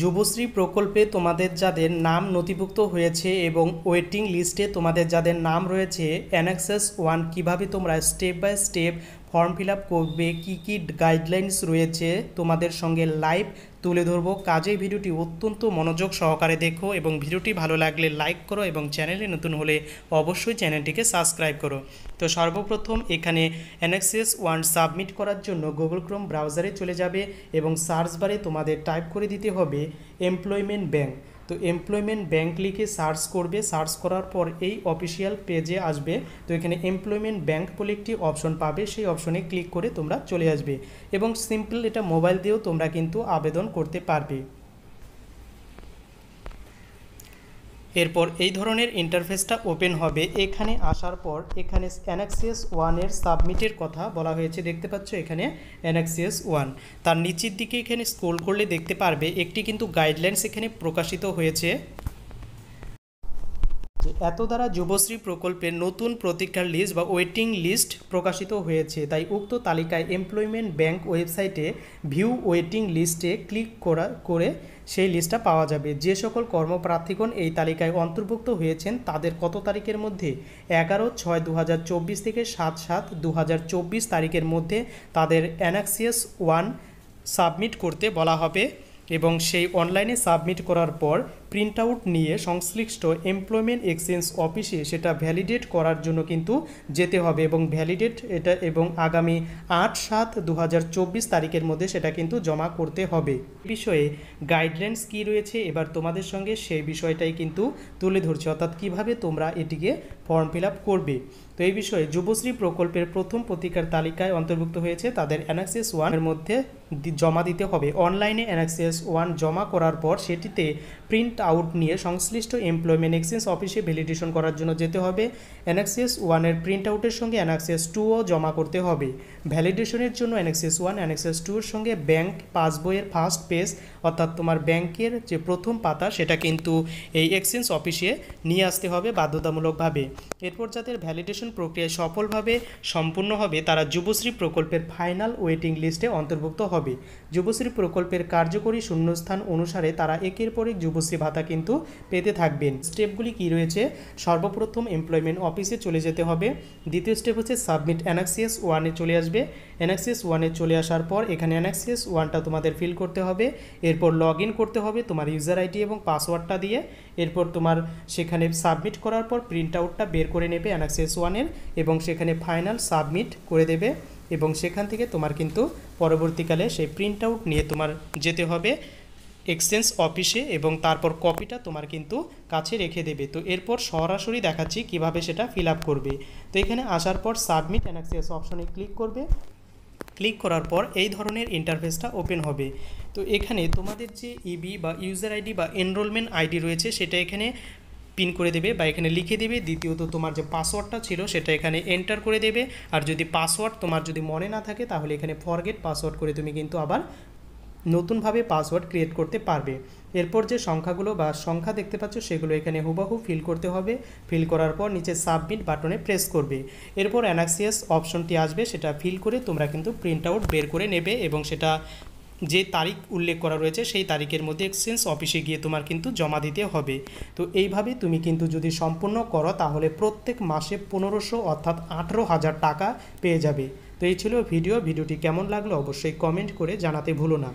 যুবশ্রী প্রকল্পে তোমাদের যাদের নাম নথিভুক্ত হয়েছে এবং ওয়েটিং লিস্টে তোমাদের যাদের নাম রয়েছে অ্যানেক্সাস 1 কিভাবে তোমরা step by step form fill up করবে, কী কী গাইডলাইন্স রয়েছে তোমাদের সঙ্গে লাইভ তুলে ধরবো। কাজেই ভিডিওটি অত্যন্ত মনোযোগ সহকারে দেখো এবং ভিডিওটি ভালো লাগলে লাইক করো এবং চ্যানেলে নতুন হলে অবশ্যই চ্যানেলটিকে সাবস্ক্রাইব করো। তো সর্বপ্রথম এখানে অ্যানেক্সাস 1 সাবমিট করার জন্য গুগল ক্রোম ব্রাউজারে চলে যাবে এবং সার্চ বারে তোমাদের টাইপ করে দিতে হবে এমপ্লয়মেন্ট ব্যাংক। তো এমপ্লয়মেন্ট ব্যাংক লিখে সার্চ করবে, সার্চ করার পর এই অফিসিয়াল পেজে আসবে। তো এখানে এমপ্লয়মেন্ট ব্যাংক বলে একটি অপশন পাবে, সেই অপশনে ক্লিক করে তোমরা চলে আসবে এবং সিম্পল এটা মোবাইল দিয়েও তোমরা কিন্তু আবেদন করতে পারবে। এরপর এই ধরনের ইন্টারফেসটা ওপেন হবে। এখানে আসার পর এখানে অ্যানেক্সাস 1 সাবমিটের কথা বলা হয়েছে, দেখতে পাচ্ছ এখানে অ্যানেক্সাস 1। তার নিচের দিকে এখানে স্ক্রল করলে দেখতে পারবে একটি কিন্তু গাইডলাইন্স এখানে প্রকাশিত হয়েছে। এত দ্বারা যুবশ্রী প্রকল্পের নতুন প্রতীক্ষার লিস্ট বা ওয়েটিং লিস্ট প্রকাশিত হয়েছে, তাই উক্ত তালিকায় এমপ্লয়মেন্ট ব্যাংক ওয়েবসাইটে ভিউ ওয়েটিং লিস্টে ক্লিক করে সেই লিস্টটা পাওয়া যাবে। যে সকল কর্মপ্রার্থীগণ এই তালিকায় অন্তর্ভুক্ত হয়েছেন তাদের কত তারিখের মধ্যে 11/6/2024 থেকে 7/7/2024 তারিখের মধ্যে তাদের অ্যানেক্সাস 1 সাবমিট করতে বলা হবে এবং সেই অনলাইনে সাবমিট করার পর প্রিন্ট আউট নিয়ে সংশ্লিষ্ট এমপ্লয়মেন্ট এক্সচেঞ্জ অফিসে সেটা ভ্যালিডেট করার জন্য কিন্তু যেতে হবে এবং ভ্যালিডেট এটা এবং আগামী 8/7/2024 তারিখের মধ্যে সেটা কিন্তু জমা করতে হবে। বিষয়ে গাইডলাইন্স কি রয়েছে এবার তোমাদের সঙ্গে সেই বিষয়টাই কিন্তু তুলে ধরছে, অর্থাৎ কিভাবে তোমরা এটিকে ফর্ম ফিল আপ করবে। তো এই বিষয়ে যুবশ্রী প্রকল্পের প্রথম প্রতিকার তালিকায় অন্তর্ভুক্ত হয়েছে তাদের অ্যানেক্সাস 1 এর মধ্যে জমা দিতে হবে। অনলাইনে অ্যানেক্সাস 1 জমা করার পর সেটিতে প্রিন্ট আউট নিয়ে সংশ্লিষ্ট এমপ্লয়মেন্ট এক্সচেঞ্জ অফিসে ভ্যালিডেশন করার জন্য যেতে হবে। অ্যানেক্সাস 1 এর প্রিন্ট আউটের সঙ্গে অ্যানেক্সাস 2ও জমা করতে হবে। ভ্যালিডেশনের জন্য অ্যানেক্সাস 1 অ্যানেক্সাস 2 এর সঙ্গে ব্যাংক পাসবইয়ের ফার্স্ট পেজ অর্থাৎ তোমার ব্যাংকের যে প্রথম পাতা সেটা কিন্তু এই এক্সচেঞ্জ অফিসে নিয়ে আসতে হবে বাধ্যতামূলকভাবে। এরপর যাদের ভ্যালিডেশন প্রক্রিয়া সফলভাবে সম্পূর্ণ হবে তারা যুবশ্রী প্রকল্পের ফাইনাল ওয়েটিং লিস্টে অন্তর্ভুক্ত হবে। যুবশ্রী প্রকল্পের কার্যকরী শূন্যস্থান অনুসারে তারা একের পর এক যুবশ্রী ভাতা কিন্তু পেতে থাকবেন। স্টেপগুলি কি রয়েছে, সর্বপ্রথম এমপ্লয়মেন্ট অফিসে চলে যেতে হবে। দ্বিতীয় স্টেপ হচ্ছে সাবমিট অ্যানেক্সাস 1 চলে আসবে। অ্যানেক্সাস 1 চলে আসার পর এখানে অ্যানেক্সাস 1টা তোমাদের ফিল করতে হবে। এরপর লগ ইন করতে হবে তোমার ইউজার আইডি এবং পাসওয়ার্ডটা দিয়ে। এরপর তোমার সেখানে সাবমিট করার পর প্রিন্ট আউটটা বের করে নেবে অ্যানেক্সাস 1 এবং সেখানে ফাইনাল সাবমিট করে দেবে এবং সেখান থেকে তোমার কিন্তু পরবর্তীকালে সেই প্রিন্ট আউট নিয়ে তোমার যেতে হবে এক্সচেঞ্জ অফিসে এবং তারপর কপিটা তোমার কিন্তু কাছে রেখে দেবে। তো এরপর সরাসরি দেখাচ্ছি কিভাবে সেটা ফিল আপ করবে। তো এখানে আসার পর সাবমিট অ্যানেক্সাস অপশনে ক্লিক করবে। ক্লিক করার পর এই ধরনের ইন্টারফেসটা ওপেন হবে। তো এখানে তোমাদের যে ইবি বা ইউজার আইডি বা এনরোলমেন্ট আইডি রয়েছে সেটা এখানে পিন করে দেবে বা এখানে লিখে দেবে। দ্বিতীয়ত তোমার যে পাসওয়ার্ডটা ছিল সেটা এখানে এন্টার করে দেবে। আর যদি পাসওয়ার্ড তোমার যদি মনে না থাকে তাহলে এখানে ফরগেট পাসওয়ার্ড করে তুমি কিন্তু আবার নতুনভাবে পাসওয়ার্ড ক্রিয়েট করতে পারবে। এরপর যে সংখ্যাগুলো বা সংখ্যা দেখতে পাচ্ছ সেগুলো এখানে হুবহু ফিল করতে হবে। ফিল করার পর নিচে সাবমিট বাটনে প্রেস করবে। এরপর অ্যানেক্সাস অপশনটি আসবে, সেটা ফিল করে তোমরা কিন্তু প্রিন্ট আউট বের করে নেবে এবং সেটা যে তারিখ উল্লেখ করা রয়েছে সেই তারিখের মধ্যে এক্সচেঞ্জ অফিসে গিয়ে তোমার কিন্তু জমা দিতে হবে। তো এইভাবে তুমি কিন্তু যদি সম্পূর্ণ করো তাহলে প্রত্যেক মাসে 1500 অর্থাৎ 18,000 টাকা পেয়ে যাবে। তো এই ছিল ভিডিওটি কেমন লাগলো অবশ্যই কমেন্ট করে জানাতে ভুলো না।